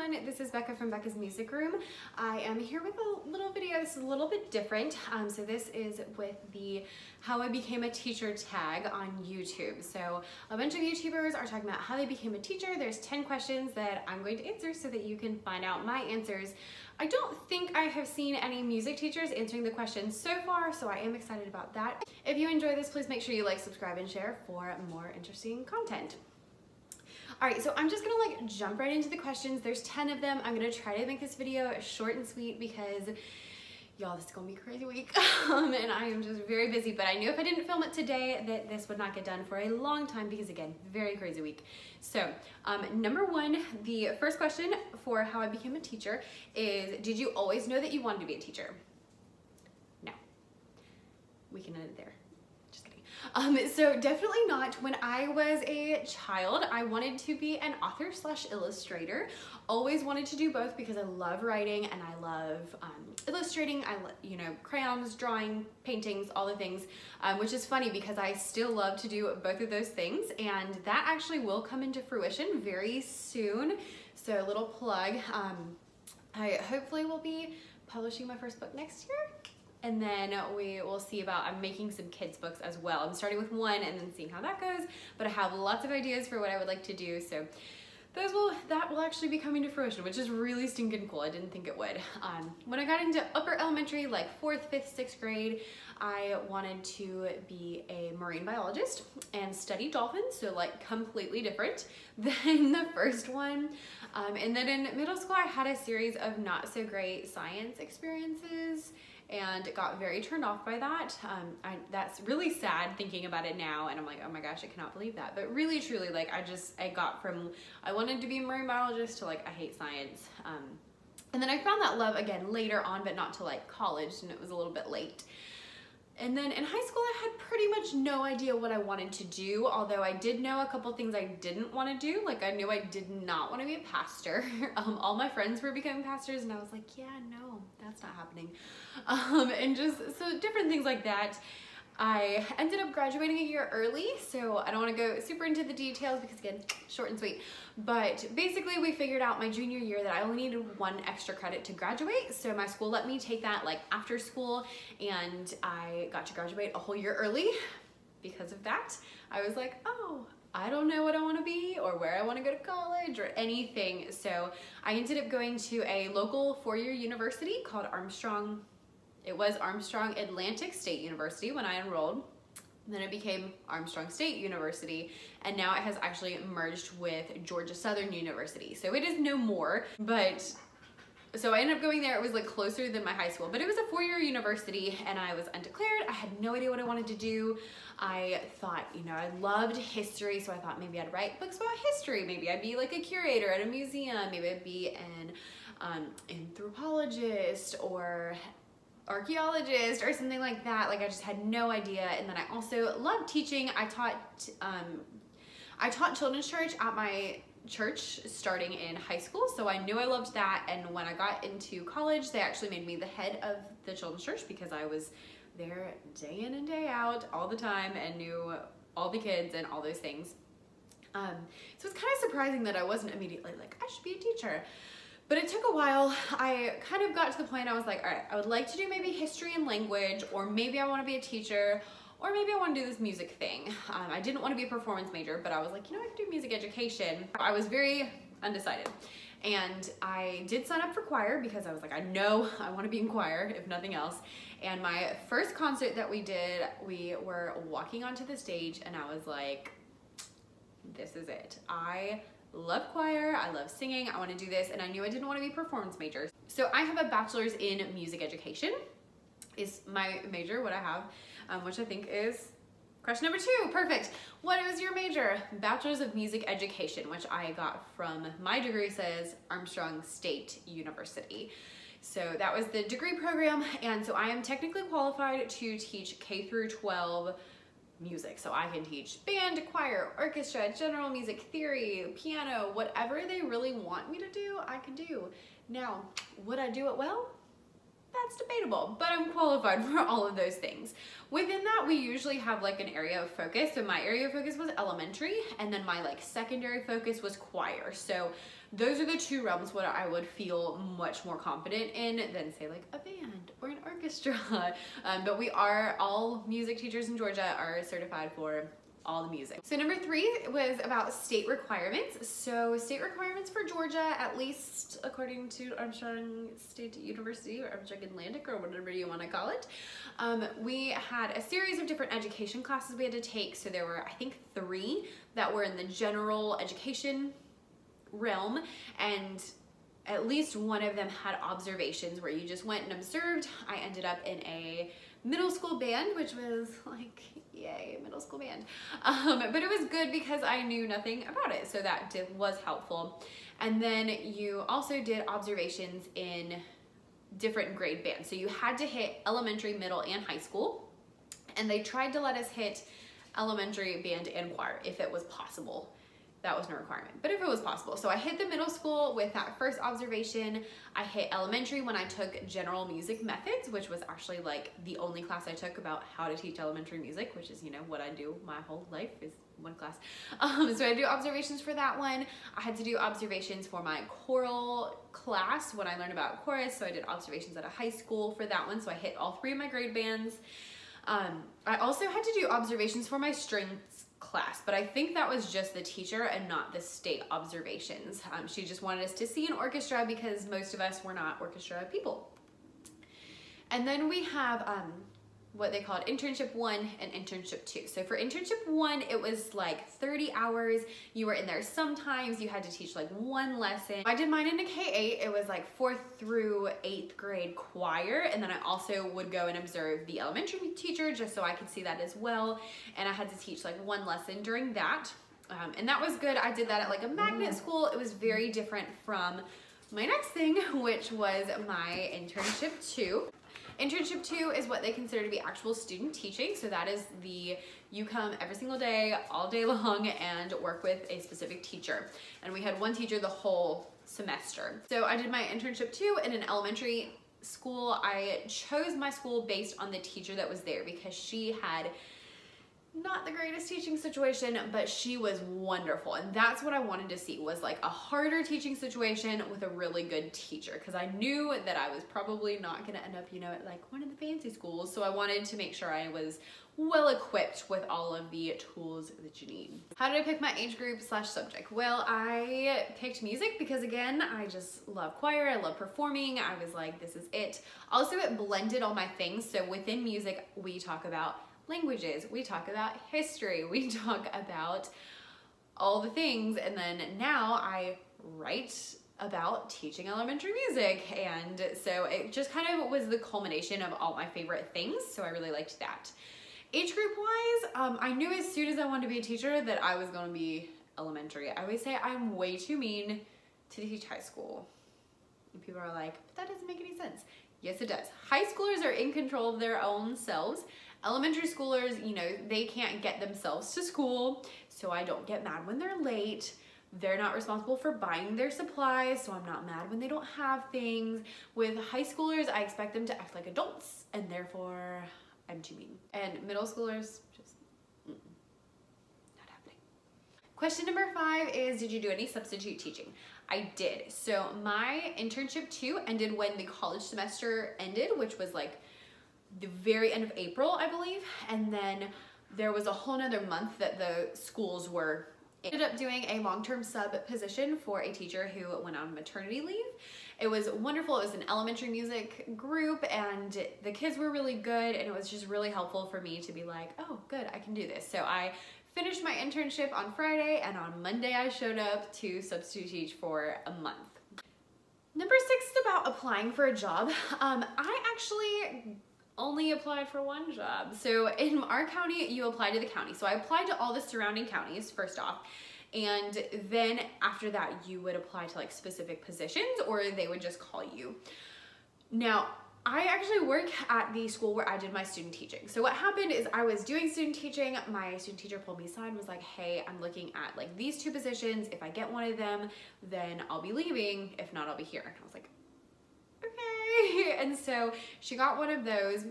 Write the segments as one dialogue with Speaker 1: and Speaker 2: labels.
Speaker 1: everyone, this is Becca from Becca's Music Room. I am here with a little video. This is a little bit different. So this is with the How I Became a Teacher tag on YouTube. So a bunch of YouTubers are talking about how they became a teacher. There's 10 questions that I'm going to answer so that you can find out my answers. I don't think I have seen any music teachers answering the questions so far, so I am excited about that. If you enjoy this, please make sure you like, subscribe, and share for more interesting content. All right, so I'm just gonna jump right into the questions. There's 10 of them. I'm gonna try to make this video short and sweet because y'all, this is gonna be a crazy week. And I am just very busy, but I knew if I didn't film it today that this would not get done for a long time because again, very crazy week. So number one, the first question for how I became a teacher is, did you always know that you wanted to be a teacher? No, we can end it there. So definitely not. When I was a child, I wanted to be an author / illustrator. Always wanted to do both because I love writing and I love illustrating. I love, crayons, drawing, paintings, all the things, which is funny because I still love to do both of those things, and that actually will come into fruition very soon. So a little plug. I hopefully will be publishing my first book next year. And then we will see about, I'm making some kids books as well. I'm starting with one and then seeing how that goes, but I have lots of ideas for what I would like to do. So that will actually be coming to fruition, which is really stinking cool. I didn't think it would. When I got into upper elementary, like 4th, 5th, 6th grade, I wanted to be a marine biologist and study dolphins. So like completely different than the first one. And then in middle school, I had a series of not so great science experiences and got very turned off by that. That's really sad thinking about it now, and I'm like, oh my gosh, I cannot believe that. But really, truly, like I got from, I wanted to be a marine biologist to like, I hate science. And then I found that love again later on, but not till like college, and it was a little bit late. And then in high school, I had pretty much no idea what I wanted to do, although I did know a couple things I didn't want to do. Like I knew I did not want to be a pastor. All my friends were becoming pastors, and I was like, yeah, no, that's not happening. And just so different things like that. I ended up graduating a year early, so I don't want to go super into the details because again, short and sweet. But basically we figured out my junior year that I only needed 1 extra credit to graduate. So my school let me take that like after school, and I got to graduate a whole year early because of that. I was like, oh, I don't know what I want to be or where I want to go to college or anything. So I ended up going to a local 4-year university called Armstrong. It was Armstrong Atlantic State University when I enrolled. Then it became Armstrong State University, and now it has actually merged with Georgia Southern University. So it is no more, but so I ended up going there. It was like closer than my high school, but it was a 4-year university and I was undeclared. I had no idea what I wanted to do. I thought, I loved history, so I thought maybe I'd write books about history. Maybe I'd be like a curator at a museum. Maybe I'd be an anthropologist or archaeologist or something like that. Like I just had no idea. And then I also loved teaching. I taught children's church at my church starting in high school, so I knew I loved that. And when I got into college, they actually made me the head of the children's church because I was there day in and day out all the time and knew all the kids and all those things. So it's kind of surprising that I wasn't immediately like, I should be a teacher. But it took a while. I kind of got to the point I was like, all right, I would like to do maybe history and language, or maybe I want to be a teacher, or maybe I want to do this music thing. I didn't want to be a performance major, but I was like, I could do music education. I was very undecided. And I did sign up for choir because I was like, I know I want to be in choir, if nothing else. And my first concert that we did, we were walking onto the stage and I was like, this is it. I love choir, I love singing, I want to do this, and I knew I didn't want to be performance majors. So I have a bachelor's in music education is my major, what I have, which I think is question number 2, perfect. What is your major? Bachelor's of Music Education, which I got from, my degree says Armstrong State University. So that was the degree program, and so I am technically qualified to teach K through 12 music. So I can teach band, choir, orchestra, general music theory, piano, whatever they really want me to do, I can do. Now, would I do it well? That's debatable, but I'm qualified for all of those things. Within that, we usually have like an area of focus. So my area of focus was elementary, and then my like secondary focus was choir. So those are the two realms what I would feel much more confident in than say like a band or an orchestra. But we are, all music teachers in Georgia are certified for all the music. So number 3 was about state requirements. So state requirements for Georgia, at least according to Armstrong State University or Armstrong Atlantic or whatever you want to call it, we had a series of different education classes we had to take. So there were, I think, 3 that were in the general education realm, and at least one of them had observations where you just went and observed. I ended up in a middle school band, which was like, yay, middle school band. But it was good because I knew nothing about it, so that was helpful. And then you also did observations in different grade bands. So you had to hit elementary, middle, and high school, and they tried to let us hit elementary band and choir if it was possible. That wasn't a requirement, but if it was possible. So I hit the middle school with that first observation. I hit elementary when I took general music methods, which was actually like the only class I took about how to teach elementary music, which is, you know, what I do my whole life is one class. So I do observations for that one. I had to do observations for my choral class when I learned about chorus. So I did observations at a high school for that one. So I hit all 3 of my grade bands. I also had to do observations for my strings class, but I think that was just the teacher and not the state observations. She just wanted us to see an orchestra because most of us were not orchestra people. And then we have what they called internship 1 and internship 2. So for internship 1, it was like 30 hours. You were in there sometimes. You had to teach like 1 lesson. I did mine in a K-8. It was like 4th through 8th grade choir. And then I also would go and observe the elementary teacher just so I could see that as well. And I had to teach like 1 lesson during that. And that was good. I did that at like a magnet school. It was very different from my next thing, which was my internship 2. Internship 2 is what they consider to be actual student teaching. So that is you come every single day, all day long, and work with a specific teacher. And we had one teacher the whole semester. So I did my internship 2 in an elementary school. I chose my school based on the teacher that was there because she had not the greatest teaching situation, but she was wonderful. And that's what I wanted to see, was like a harder teaching situation with a really good teacher, because I knew that I was probably not gonna end up, you know, at like one of the fancy schools. So I wanted to make sure I was well equipped with all of the tools that you need. How did I pick my age group / subject? Well, I picked music because, again, I just love choir, I love performing. I was like, this is it. Also, it blended all my things. So within music, we talk about languages, we talk about history, we talk about all the things, and then now I write about teaching elementary music, and so it just kind of was the culmination of all my favorite things, so I really liked that. Age group wise, I knew as soon as I wanted to be a teacher that I was going to be elementary. I always say I'm way too mean to teach high school, and people are like, but that doesn't make any sense. Yes, it does. High schoolers are in control of their own selves. Elementary schoolers, you know, they can't get themselves to school, so I don't get mad when they're late. They're not responsible for buying their supplies, so I'm not mad when they don't have things. With high schoolers, I expect them to act like adults, and therefore I'm too mean. And middle schoolers, just not happening. Question number 5 is, did you do any substitute teaching? I did. So my internship 2 ended when the college semester ended, which was like the very end of April, I believe. And then there was a whole nother month that the schools were ended up doing a long-term sub position for a teacher who went on maternity leave. It was wonderful. It was an elementary music group, and the kids were really good, and it was just really helpful for me to be like, oh, good, I can do this. So I finished my internship on Friday, and on Monday I showed up to substitute teach for a month. Number 6 is about applying for a job. I actually only applied for one job. So in our county, you apply to the county. So I applied to all the surrounding counties first off, and then after that you would apply to like specific positions, or they would just call you. Now, I actually work at the school where I did my student teaching. So what happened is I was doing student teaching, my student teacher pulled me aside and was like, hey, I'm looking at like these 2 positions. If I get one of them, then I'll be leaving. If not, I'll be here. And I was like, okay. And so she got one of those,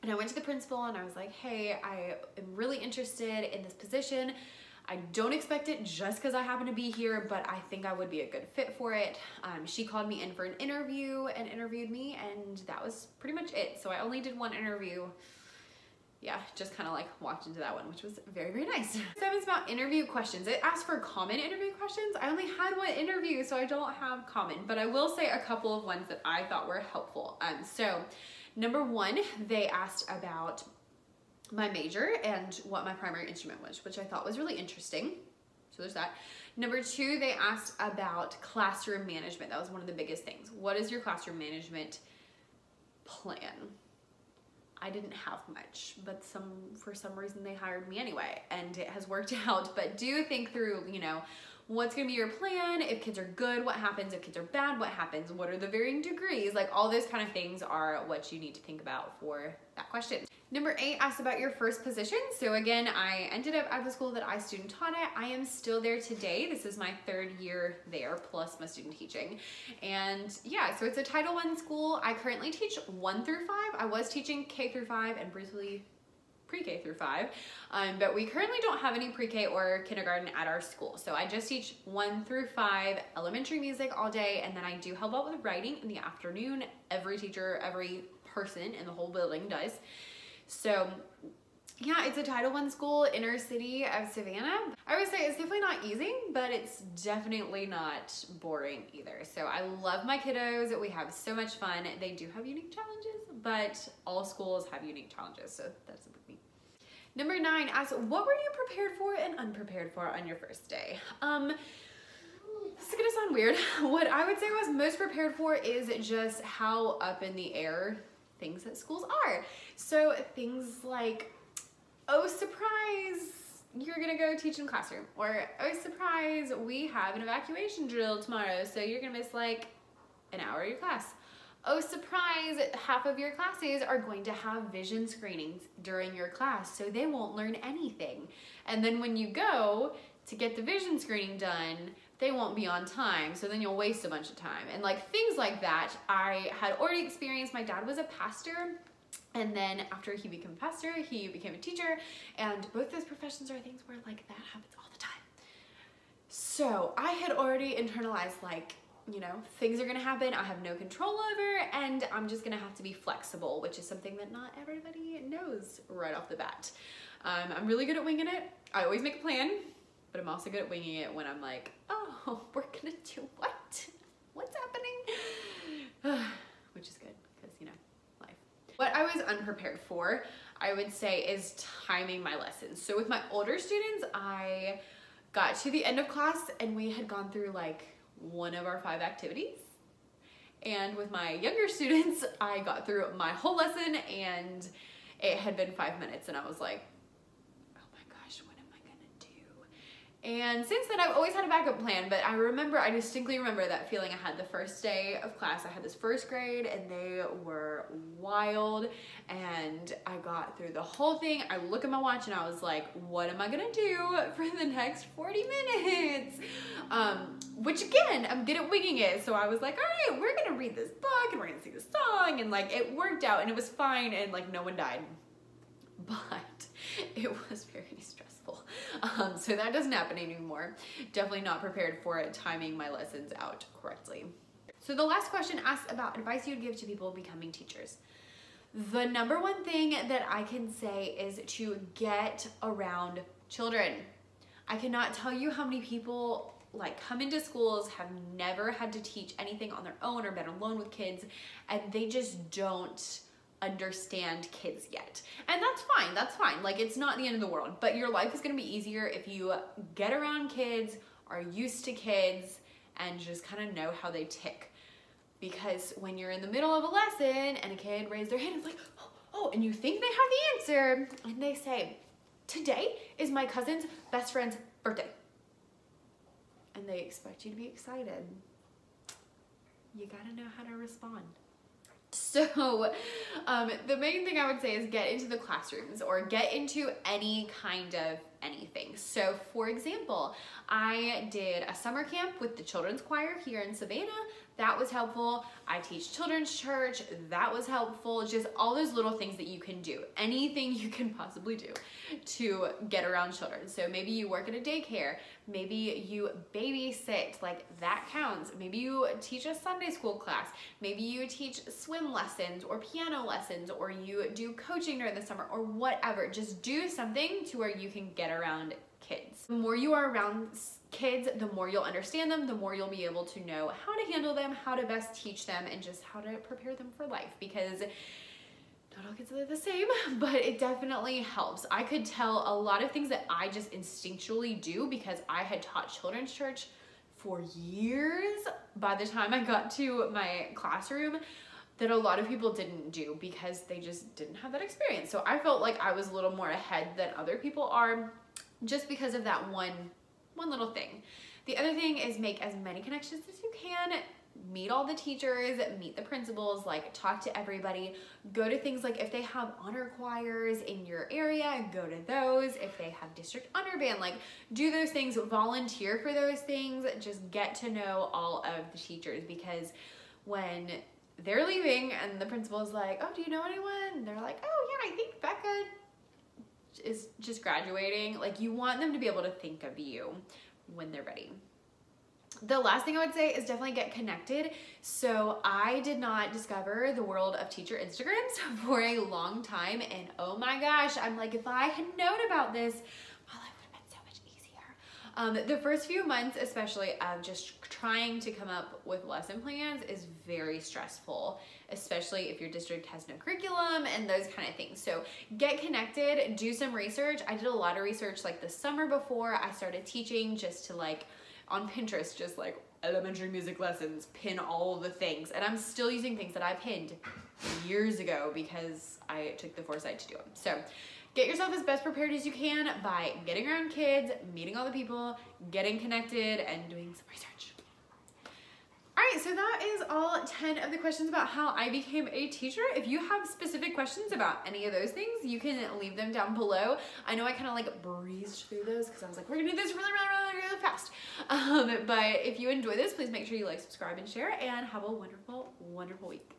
Speaker 1: and I went to the principal and I was like, hey, I am really interested in this position. I don't expect it just because I happen to be here, but I think I would be a good fit for it. She called me in for an interview and interviewed me, and that was pretty much it. So I only did one interview. Yeah, just kind of like walked into that one, which was very, very nice. 7's about interview questions. It asked for common interview questions. I only had one interview, so I don't have common, but I will say a couple of ones that I thought were helpful. So number 1, they asked about my major and what my primary instrument was, which I thought was really interesting. So there's that. Number 2, they asked about classroom management. That was one of the biggest things. What is your classroom management plan? I didn't have much, but for some reason they hired me anyway, and it has worked out. But do think through, you know, what's gonna be your plan? If kids are good, what happens? If kids are bad, what happens? What are the varying degrees? Like all those kind of things are what you need to think about for that question. Number 8 asks about your first position. So again, I ended up at the school that I student taught at. I am still there today. This is my 3rd year there, plus my student teaching. And yeah, so it's a Title I school. I currently teach 1 through 5. I was teaching K through 5 and briefly pre-K through 5, but we currently don't have any pre-K or kindergarten at our school. So I just teach 1 through 5 elementary music all day, and then I do help out with writing in the afternoon. Every teacher, every person in the whole building does. So yeah, it's a Title I school, inner city of Savannah. I would say it's definitely not easy, but it's definitely not boring either. So I love my kiddos. We have so much fun. They do have unique challenges, but all schools have unique challenges, so that's a big thing. Number 9 asks, what were you prepared for and unprepared for on your first day? This is gonna sound weird. What I would say I was most prepared for is just how up in the air things at schools are. So things like, oh, surprise, you're gonna go teach in classroom. Or, oh, surprise, we have an evacuation drill tomorrow, so you're gonna miss like an hour of your class. Oh, surprise, half of your classes are going to have vision screenings during your class, so they won't learn anything. And then when you go to get the vision screening done, they won't be on time, so then you'll waste a bunch of time. And like things like that, I had already experienced. My dad was a pastor, and then after he became a pastor, he became a teacher, and both those professions are things where like that happens all the time. So I had already internalized like, you know, things are gonna happen, I have no control over, and I'm just gonna have to be flexible, which is something that not everybody knows right off the bat. I'm really good at winging it. I always make a plan, but I'm also good at winging it when I'm like, oh, we're gonna do what? What's happening? Which is good, because, you know, life. What I was unprepared for, I would say, is timing my lessons. So with my older students, I got to the end of class and we had gone through like one of our 5 activities. And with my younger students, I got through my whole lesson and it had been 5 minutes, and I was like, and since then, I've always had a backup plan, but I distinctly remember that feeling I had the first day of class. I had this first grade, and they were wild, and I got through the whole thing. I look at my watch, and I was like, what am I gonna do for the next 40 minutes? Which again, I'm good at winging it, so I was like, all right, we're gonna read this book, and we're gonna sing this song, and like, it worked out, and it was fine, and like, no one died. But it was very stressful. So that doesn't happen anymore. Definitely not prepared for it, timing my lessons out correctly. So the last question asks about advice you'd give to people becoming teachers. The number one thing that I can say is to get around children. I cannot tell you how many people like come into schools, have never had to teach anything on their own or been alone with kids, and they just don't understand kids yet. And that's fine. Like, it's not the end of the world, but your life is gonna be easier if you get around kids, are used to kids, and just kind of know how they tick. Because when you're in the middle of a lesson and a kid raised their hand, it's like, oh, and you think they have the answer, and they say, today is my cousin's best friend's birthday. And they expect you to be excited. You gotta know how to respond. So the main thing I would say is get into the classrooms or get into any kind of anything. So for example, I did a summer camp with the children's choir here in Savannah. That was helpful. I teach children's church. That was helpful. Just all those little things that you can do. Anything you can possibly do to get around children. So maybe you work at a daycare. Maybe you babysit, like that counts. Maybe you teach a Sunday school class. Maybe you teach swim lessons or piano lessons, or you do coaching during the summer or whatever. Just do something to where you can get around kids. The more you are around kids, the more you'll understand them, the more you'll be able to know how to handle them, how to best teach them, and just how to prepare them for life, because not all kids are the same, but it definitely helps. I could tell a lot of things that I just instinctually do because I had taught children's church for years by the time I got to my classroom, that a lot of people didn't do because they just didn't have that experience. So I felt like I was a little more ahead than other people are just because of that one little thing. The other thing is make as many connections as you can. Meet all the teachers, meet the principals, like talk to everybody. Go to things like if they have honor choirs in your area, go to those. If they have district honor band, like do those things, volunteer for those things. Just get to know all of the teachers, because when they're leaving and the principal is like, oh, do you know anyone? And they're like, oh yeah, I think Becca is just graduating. Like, you want them to be able to think of you when they're ready. The last thing I would say is definitely get connected. So I did not discover the world of teacher Instagrams for a long time, and oh my gosh, I'm like, if I had known about this, my life would have been so much easier. The first few months, especially of just trying to come up with lesson plans, is very stressful, especially if your district has no curriculum and those kind of things. So get connected, do some research. I did a lot of research like the summer before I started teaching, just to like on Pinterest, just like elementary music lessons, pin all the things. And I'm still using things that I pinned years ago because I took the foresight to do them. So get yourself as best prepared as you can by getting around kids, meeting all the people, getting connected, and doing some research. All right, so that is all 10 of the questions about how I became a teacher. If you have specific questions about any of those things, you can leave them down below. I know I kind of like breezed through those because I was like, we're gonna do this really fast. But if you enjoy this, please make sure you like, subscribe, and share, and have a wonderful, wonderful week.